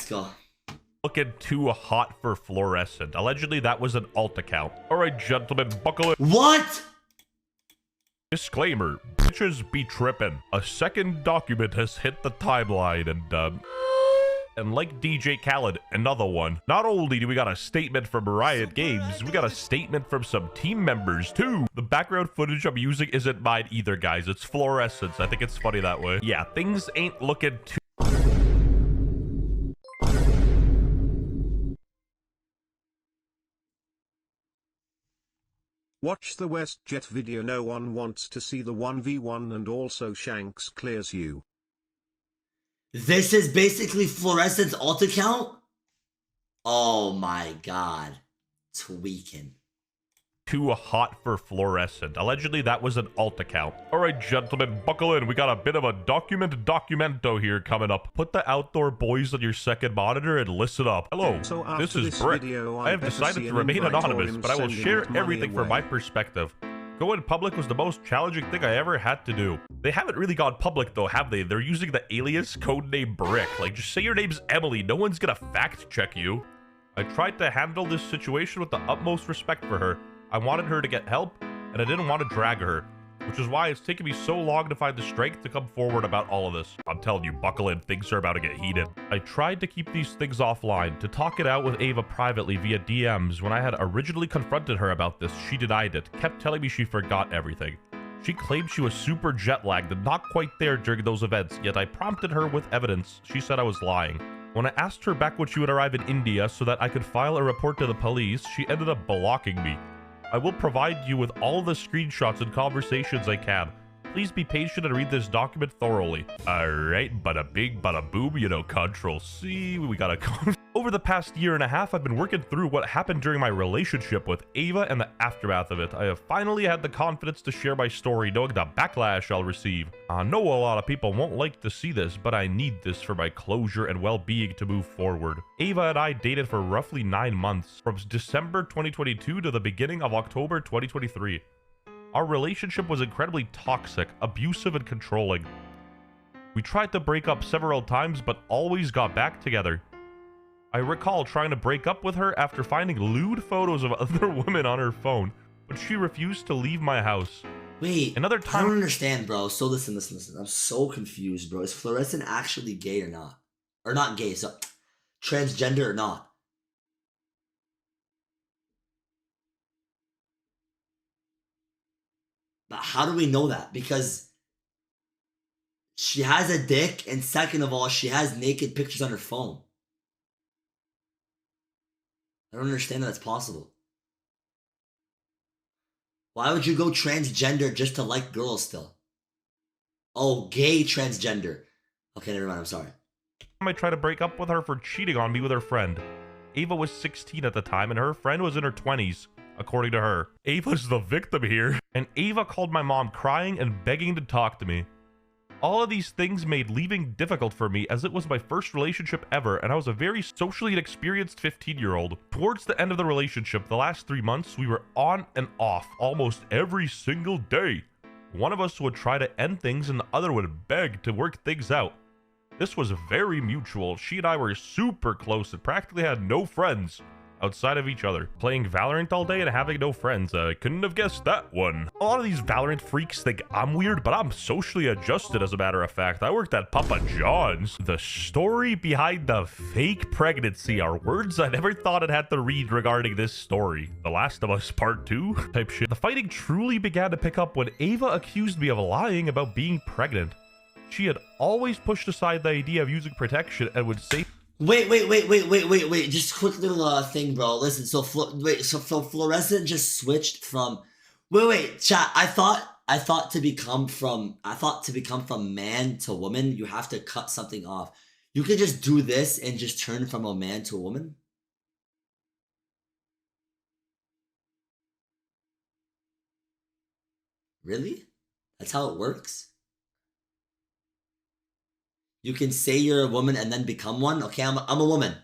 go. Looking too hot for Florescent. Allegedly, that was an alt account. All right, gentlemen, buckle in. What? Disclaimer, bitches be trippin'. A second document has hit the timeline and like DJ Khaled, another one. Not only do we got a statement from Riot Games, we got a statement from some team members too. The background footage I'm using isn't mine either, guys. It's Florescence. I think it's funny that way. Yeah, things ain't looking too... Watch the WestJet video. No one wants to see the 1v1 and also Shanks clears you. This is basically Florescent's alt account? Oh my god. Tweaking. Too hot for Florescent. Allegedly, that was an alt account. All right, gentlemen, buckle in. We got a bit of a documento here coming up. Put the outdoor boys on your second monitor and listen up. Hello, So this is Brick. I have decided to remain anonymous, but I will share everything from my perspective. Going public was the most challenging thing I ever had to do. They haven't really gone public though, have they? They're using the alias codename Brick. Like, just say your name's Emily. No one's gonna fact check you. I tried to handle this situation with the utmost respect for her. I wanted her to get help, and I didn't want to drag her, which is why it's taken me so long to find the strength to come forward about all of this. I'm telling you, buckle in, things are about to get heated. I tried to keep these things offline, to talk it out with Ava privately via DMs. When I had originally confronted her about this, she denied it, kept telling me she forgot everything. She claimed she was super jet-lagged and not quite there during those events, yet I prompted her with evidence. She said I was lying. When I asked her back when she would arrive in India so that I could file a report to the police, she ended up blocking me. I will provide you with all the screenshots and conversations I can. Please be patient and read this document thoroughly. Alright, bada bing, bada boom, you know, Control C, we gotta... Over the past year and a half, I've been working through what happened during my relationship with Ava and the aftermath of it. I have finally had the confidence to share my story, knowing the backlash I'll receive. I know a lot of people won't like to see this, but I need this for my closure and well-being to move forward. Ava and I dated for roughly 9 months, from December 2022 to the beginning of October 2023. Our relationship was incredibly toxic, abusive, and controlling. We tried to break up several times, but always got back together. I recall trying to break up with her after finding lewd photos of other women on her phone, but she refused to leave my house. Wait, Another I time... don't understand, bro. So listen. I'm so confused, bro. Is Florescent actually gay or not? Or not gay, so transgender or not? But how do we know that? Because she has a dick, and second of all, she has naked pictures on her phone. I don't understand how that's possible. Why would you go transgender just to like girls still? Oh, gay transgender. Okay, never mind, I'm sorry. I tried to break up with her for cheating on me with her friend. Ava was 16 at the time, and her friend was in her 20s, according to her. Ava's the victim here. And Ava called my mom crying and begging to talk to me. All of these things made leaving difficult for me, as it was my first relationship ever, and I was a very socially inexperienced 15-year-old. Towards the end of the relationship, the last 3 months, we were on and off almost every single day. One of us would try to end things and the other would beg to work things out. This was very mutual. She and I were super close and practically had no friends outside of each other. Playing Valorant all day and having no friends. I couldn't have guessed that one. A lot of these Valorant freaks think I'm weird, but I'm socially adjusted, as a matter of fact. I worked at Papa John's. The story behind the fake pregnancy are words I never thought I'd had to read regarding this story. The Last of Us Part 2 type shit. The fighting truly began to pick up when Ava accused me of lying about being pregnant. She had always pushed aside the idea of using protection and would say... Wait. Just quick little thing, bro. Listen, so Florescent just switched from... Wait, chat. I thought to become from man to woman, you have to cut something off. You could just do this and just turn from a man to a woman? Really? That's how it works? You can say you're a woman and then become one? Okay, I'm a woman.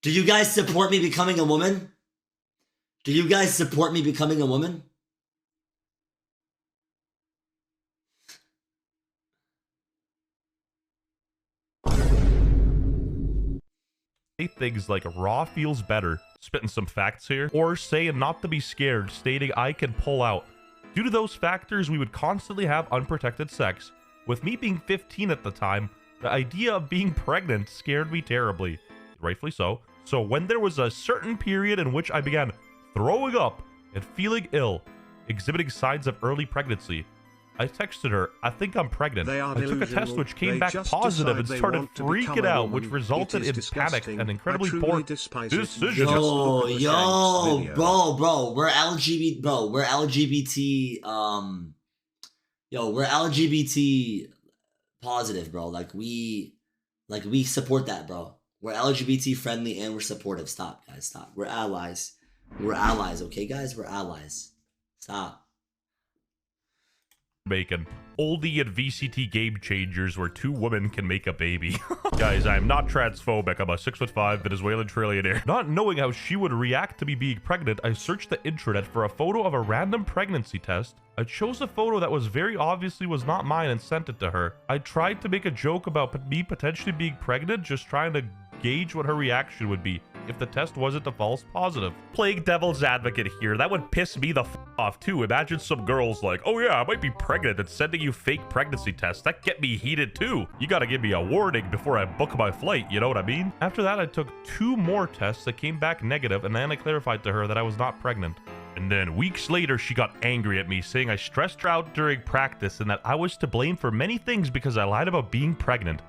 Do you guys support me becoming a woman? Do you guys support me becoming a woman? Things like raw feels better, spitting some facts here, or saying not to be scared, stating I can pull out. Due to those factors, we would constantly have unprotected sex. With me being 15 at the time, the idea of being pregnant scared me terribly. Rightfully so. So when there was a certain period in which I began throwing up and feeling ill, exhibiting signs of early pregnancy, I texted her, I think I'm pregnant. I took a test which came back positive and started freaking out, which resulted in panic and incredibly poor decisions. Yo, bro, we're LGBT, we're LGBT, we're LGBT positive, bro. Like we support that, bro. We're LGBT friendly and we're supportive. Stop, guys, stop. We're allies. We're allies, okay, guys? We're allies. Stop. Bacon. Oldie and VCT game changers where two women can make a baby. Guys, I am not transphobic. I'm a 6'5" Venezuelan trillionaire. Not knowing how she would react to me being pregnant, I searched the internet for a photo of a random pregnancy test. I chose a photo that was very obviously was not mine and sent it to her. I tried to make a joke about me potentially being pregnant, just trying to gauge what her reaction would be if the test wasn't a false positive. Playing devil's advocate here, that would piss me the off too. Imagine some girls like, oh yeah, I might be pregnant and sending you fake pregnancy tests. That get me heated too. You gotta give me a warning before I book my flight, you know what I mean? After that, I took 2 more tests that came back negative, and then I clarified to her that I was not pregnant. And then weeks later, she got angry at me, saying I stressed her out during practice and that I was to blame for many things because I lied about being pregnant.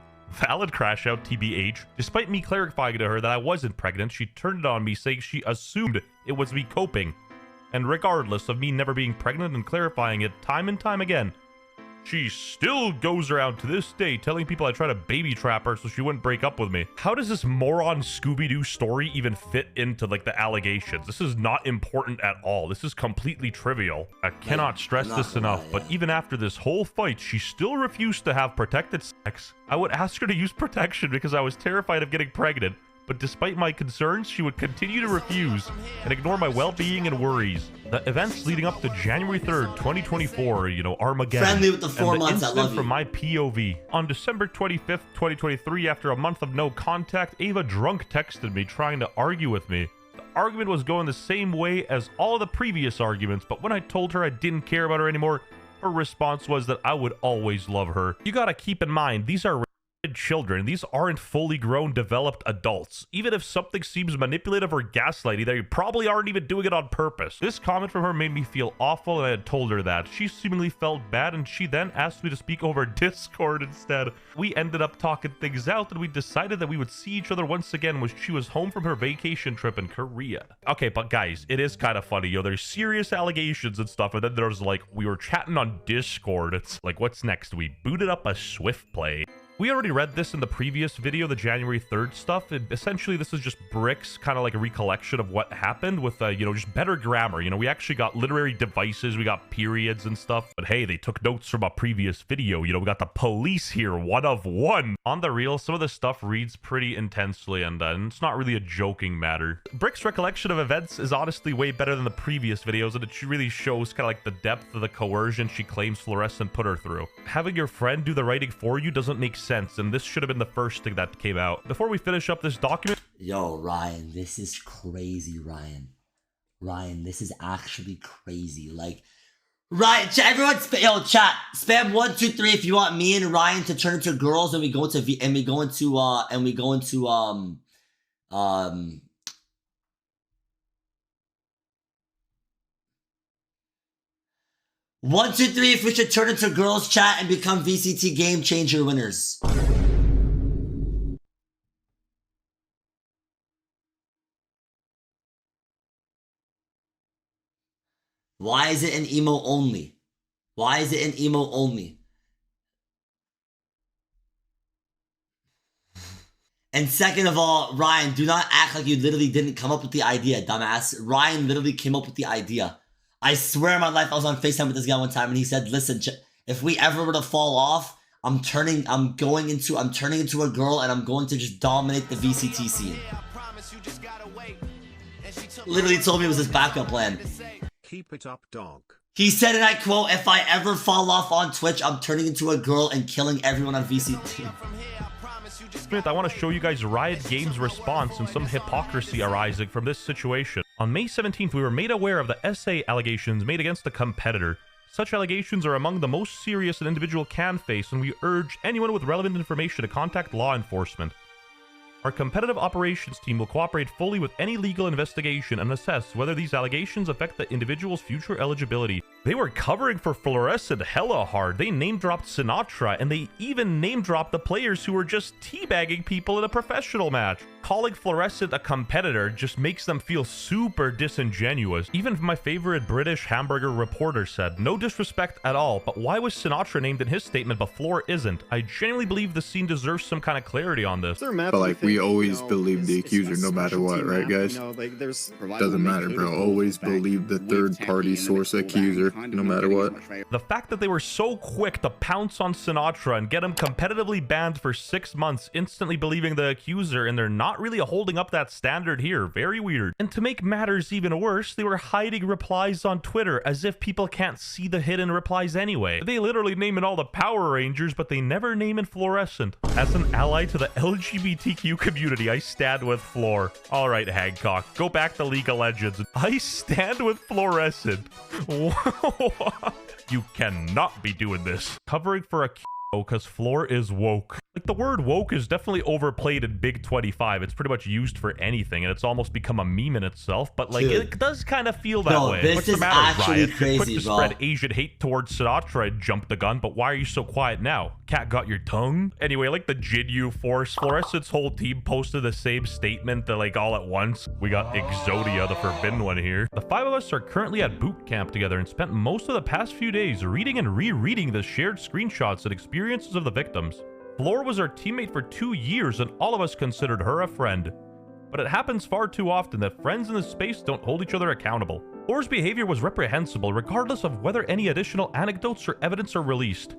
Valid crash out, TBH. Despite me clarifying to her that I wasn't pregnant, she turned it on me, saying she assumed it was me coping. And regardless of me never being pregnant and clarifying it time and time again, she still goes around to this day telling people I tried to baby trap her so she wouldn't break up with me. How does this moron Scooby-Doo story even fit into like the allegations? This is not important at all. This is completely trivial. I cannot stress this enough, but even after this whole fight, she still refused to have protected sex. I would ask her to use protection because I was terrified of getting pregnant. But despite my concerns, she would continue to refuse and ignore my well-being and worries. The events leading up to January 3rd, 2024, Armageddon. Friendly with the 4 months, I love you. From my POV. On December 25th, 2023, after a month of no contact, Ava drunk texted me trying to argue with me. The argument was going the same way as all the previous arguments, but when I told her I didn't care about her anymore, her response was that I would always love her. You gotta keep in mind, these are children. These aren't fully grown, developed adults. Even if something seems manipulative or gaslighty, they probably aren't even doing it on purpose. This comment from her made me feel awful, and I had told her that. She seemingly felt bad, and she then asked me to speak over Discord instead. We ended up talking things out, and we decided that we would see each other once again when she was home from her vacation trip in Korea. Okay, but guys, it is kind of funny, there's serious allegations and stuff, and then there's like, we were chatting on Discord. It's like, what's next? We booted up a Swift play. We already read this in the previous video, the January 3rd stuff. Essentially, this is just Brick's kind of like a recollection of what happened with, just better grammar. We actually got literary devices, we got periods and stuff. But hey, they took notes from a previous video. We got the police here, 1 of 1. On the real, some of the stuff reads pretty intensely, and it's not really a joking matter. Brick's recollection of events is honestly way better than the previous videos, and it really shows kind of like the depth of the coercion she claims Florescent put her through. Having your friend do the writing for you doesn't make sense, and this should have been the first thing that came out. Before we finish up this document... Yo, Ryan, this is crazy, Ryan. Ryan, this is actually crazy. Like, Ryan, everyone, chat, spam 1, 2, 3 if you want me and Ryan to turn into girls, and we go into 1, 2, 3 if we should turn into girls chat and become VCT game changer winners. Why is it an emo only? Why is it an emo only? And second of all, Ryan, do not act like you literally didn't come up with the idea, dumbass. Ryan literally came up with the idea. I swear in my life I was on FaceTime with this guy one time and he said, listen, if we ever were to fall off, I'm turning into a girl and I'm going to just dominate the VCT scene. Literally told me it was his backup plan. Keep it up, dog. He said, and I quote, "If I ever fall off on Twitch, I'm turning into a girl and killing everyone on VCT." Smith, I want to show you guys Riot Games' response and some hypocrisy arising from this situation. On May 17th, we were made aware of the SA allegations made against a competitor. Such allegations are among the most serious an individual can face, and we urge anyone with relevant information to contact law enforcement. Our competitive operations team will cooperate fully with any legal investigation and assess whether these allegations affect the individual's future eligibility. They were covering for Florescent hella hard. They name-dropped Sinatra, and they even name-dropped the players who were just teabagging people in a professional match. Calling Florescent a competitor just makes them feel super disingenuous. Even my favorite British hamburger reporter said, "No disrespect at all, but why was Sinatra named in his statement but Floor isn't? I genuinely believe the scene deserves some kind of clarity on this." But like, we always believe the accuser no matter what, right guys? Doesn't matter, bro. Always believe the third-party source accuser no matter what. The fact that they were so quick to pounce on Sinatra and get him competitively banned for 6 months, instantly believing the accuser, and they're not really holding up that standard here. Very weird. And to make matters even worse, they were hiding replies on Twitter as if people can't see the hidden replies anyway. They literally name in all the Power Rangers, but they never name in Florescent. As an ally to the LGBTQ community, I stand with Floor. Alright, Hancock, go back to League of Legends. I stand with Florescent. You cannot be doing this. Covering for a because Floor is woke. Like, the word woke is definitely overplayed in Big 25. It's pretty much used for anything, and it's almost become a meme in itself, but like, it does kind of feel that way. This What's is the matter, actually Riot? crazy, You're quick to bro. spread Asian hate towards Sinatra and jump the gun, but why are you so quiet now? Cat got your tongue? Anyway, like the Jinyu Force, Florescent's whole team posted the same statement that, like, all at once. We got Exodia, the forbidden one here. The 5 of us are currently at boot camp together and spent most of the past few days reading and rereading the shared screenshots and experiences of the victims. Floor was our teammate for 2 years, and all of us considered her a friend. But it happens far too often that friends in this space don't hold each other accountable. Floor's behavior was reprehensible, regardless of whether any additional anecdotes or evidence are released.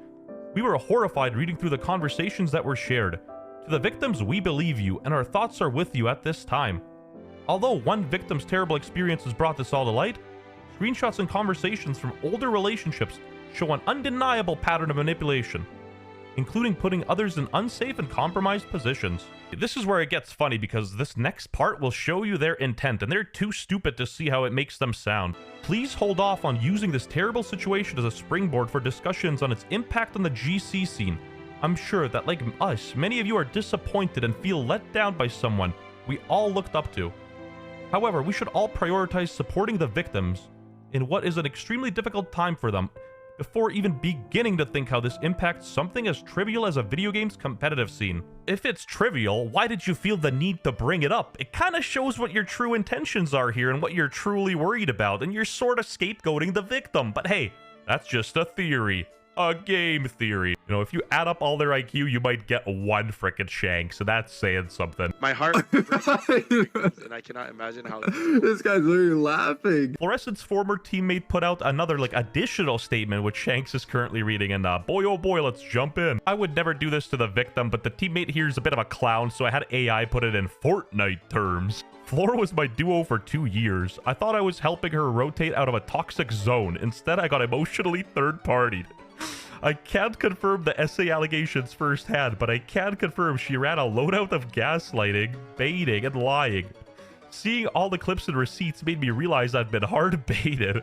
We were horrified reading through the conversations that were shared. To the victims, we believe you, and our thoughts are with you at this time. Although one victim's terrible experiences brought this all to light, screenshots and conversations from older relationships show an undeniable pattern of manipulation, including putting others in unsafe and compromised positions. This is where it gets funny, because this next part will show you their intent, and they're too stupid to see how it makes them sound. Please hold off on using this terrible situation as a springboard for discussions on its impact on the GC scene. I'm sure that, like us, many of you are disappointed and feel let down by someone we all looked up to. However, we should all prioritize supporting the victims in what is an extremely difficult time for them, before even beginning to think how this impacts something as trivial as a video game's competitive scene. If it's trivial, why did you feel the need to bring it up? It kind of shows what your true intentions are here and what you're truly worried about, and you're sort of scapegoating the victim. But hey, that's just a theory. A game theory. You know, if you add up all their IQ, you might get one frickin' shank, so that's saying something. My heart breaks, and I cannot imagine how. This guy's literally laughing. Florescent's former teammate put out another, like, additional statement, which Shanks is currently reading, and boy oh boy, let's jump in. I would never do this to the victim, but the teammate here is a bit of a clown, so I had AI put it in Fortnite terms. Floor was my duo for 2 years. I thought I was helping her rotate out of a toxic zone. Instead, I got emotionally third-partied. I can't confirm the SA allegations firsthand, but I can confirm she ran a loadout of gaslighting, baiting, and lying. Seeing all the clips and receipts made me realize I'd been hard baited.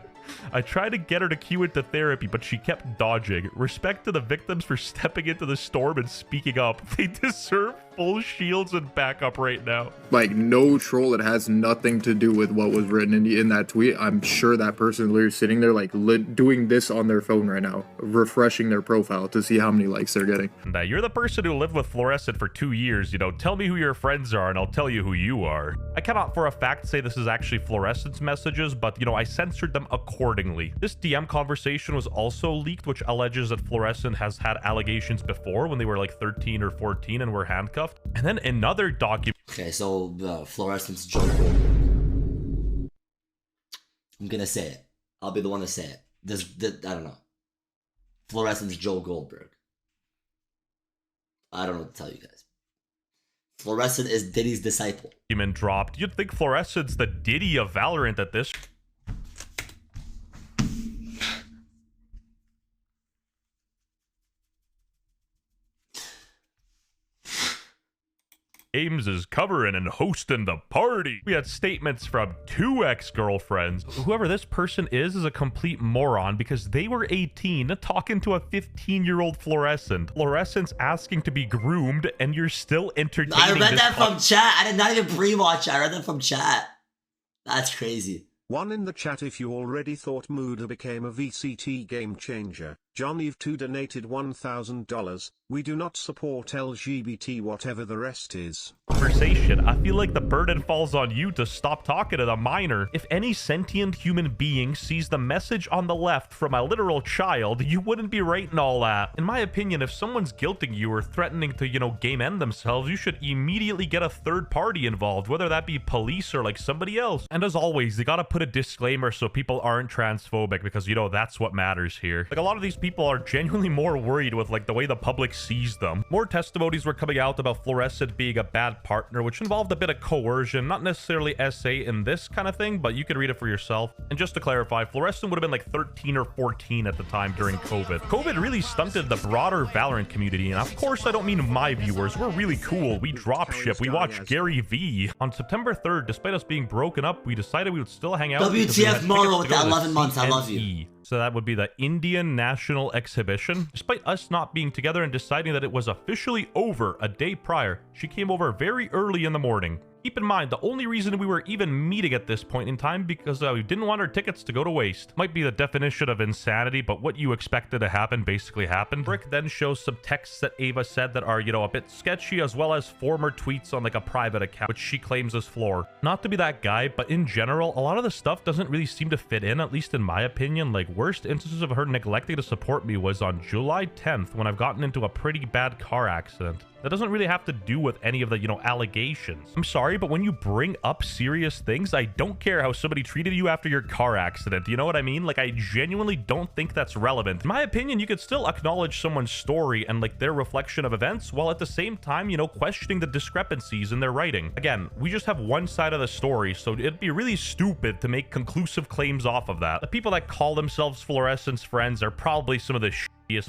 I tried to get her to cue into therapy, but she kept dodging. Respect to the victims for stepping into the storm and speaking up. They deserve full shields and backup right now. Like, no troll. It has nothing to do with what was written in that tweet. I'm sure that person literally sitting there, like, doing this on their phone right now, refreshing their profile to see how many likes they're getting. And you're the person who lived with Florescent for 2 years. You know, tell me who your friends are, and I'll tell you who you are. I cannot for a fact say this is actually Florescent's messages, but, you know, I censored them accordingly. This DM conversation was also leaked, which alleges that Florescent has had allegations before when they were like 13 or 14 and were handcuffed. And then another document. Okay, so Florescent's Joe. I'm gonna say it. I'll be the one to say it. I don't know. Florescent's Joe Goldberg. I don't know what to tell you guys. Florescent is Diddy's disciple. Demon dropped. You'd think Florescent's the Diddy of Valorant at this. Games is covering and hosting the party. We had statements from 2 ex-girlfriends. Whoever this person is a complete moron because they were 18 talking to a 15-year-old Florescent. Florescent's asking to be groomed and you're still entertaining. I read that from chat. I did not even pre-watch it. I read that from chat. That's crazy. One in the chat, if you already thought Mooda became a VCT game changer. John Eve 2 donated $1,000. We do not support LGBT whatever the rest is. Conversation. I feel like the burden falls on you to stop talking to the minor. If any sentient human being sees the message on the left from a literal child, you wouldn't be writing all that. In my opinion, if someone's guilting you or threatening to, game end themselves, you should immediately get a third party involved, whether that be police or like somebody else. And as always, they gotta put a disclaimer so people aren't transphobic because, that's what matters here. Like, a lot of these people are genuinely more worried with like the way the public sees them. More testimonies were coming out about Florescent being a bad partner, which involved a bit of coercion, not necessarily SA in this kind of thing, but you can read it for yourself. And just to clarify, Florescent would have been like 13 or 14 at the time during COVID. COVID really stunted the broader Valorant community, and of course I don't mean my viewers. We're really cool. We dropship. We watch Gary V. On September 3rd, despite us being broken up, we decided we would still hang out. WTF Moro with the 11 months. I love you. So that would be the Indian National Exhibition. Despite us not being together and deciding that it was officially over a day prior, she came over very early in the morning. Keep in mind, the only reason we were even meeting at this point in time because we didn't want our tickets to go to waste. Might be the definition of insanity, but what you expected to happen basically happened. Brick then shows some texts that Ava said that are, a bit sketchy, as well as former tweets on like a private account, which she claims is Floor. Not to be that guy, but in general, a lot of the stuff doesn't really seem to fit in, at least in my opinion. Like, worst instances of her neglecting to support me was on July 10th when I've gotten into a pretty bad car accident. That doesn't really have to do with any of the, allegations. I'm sorry, but when you bring up serious things, I don't care how somebody treated you after your car accident. You know what I mean? Like, I genuinely don't think that's relevant. In my opinion, you could still acknowledge someone's story and, like, their reflection of events, while at the same time, questioning the discrepancies in their writing. Again, we just have one side of the story, so it'd be really stupid to make conclusive claims off of that. The people that call themselves Florescent's friends are probably some of the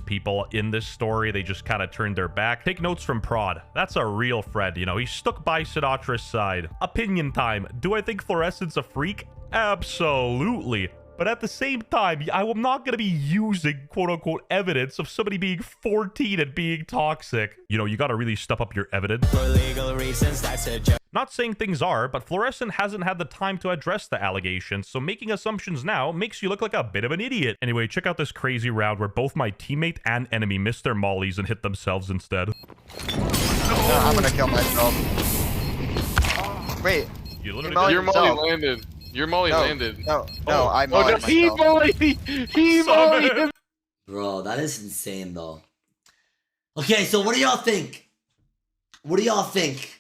people in this story. They just kind of turned their back. Take notes from Prod. That's a real friend, he stuck by Sinatra's side. Opinion time. Do I think Florescent's a freak? Absolutely. But at the same time, I'm not going to be using quote-unquote evidence of somebody being 14 and being toxic. You got to really step up your evidence. For legal reasons, that's a joke. Not saying things are, but Florescent hasn't had the time to address the allegations, so making assumptions now makes you look like a bit of an idiot. Anyway, check out this crazy round where both my teammate and enemy missed their mollies and hit themselves instead. I'm gonna kill myself. Wait. Your molly landed. Your molly landed. No, I mollied myself. He mollied. Bro, that is insane though. Okay, so what do y'all think? What do y'all think?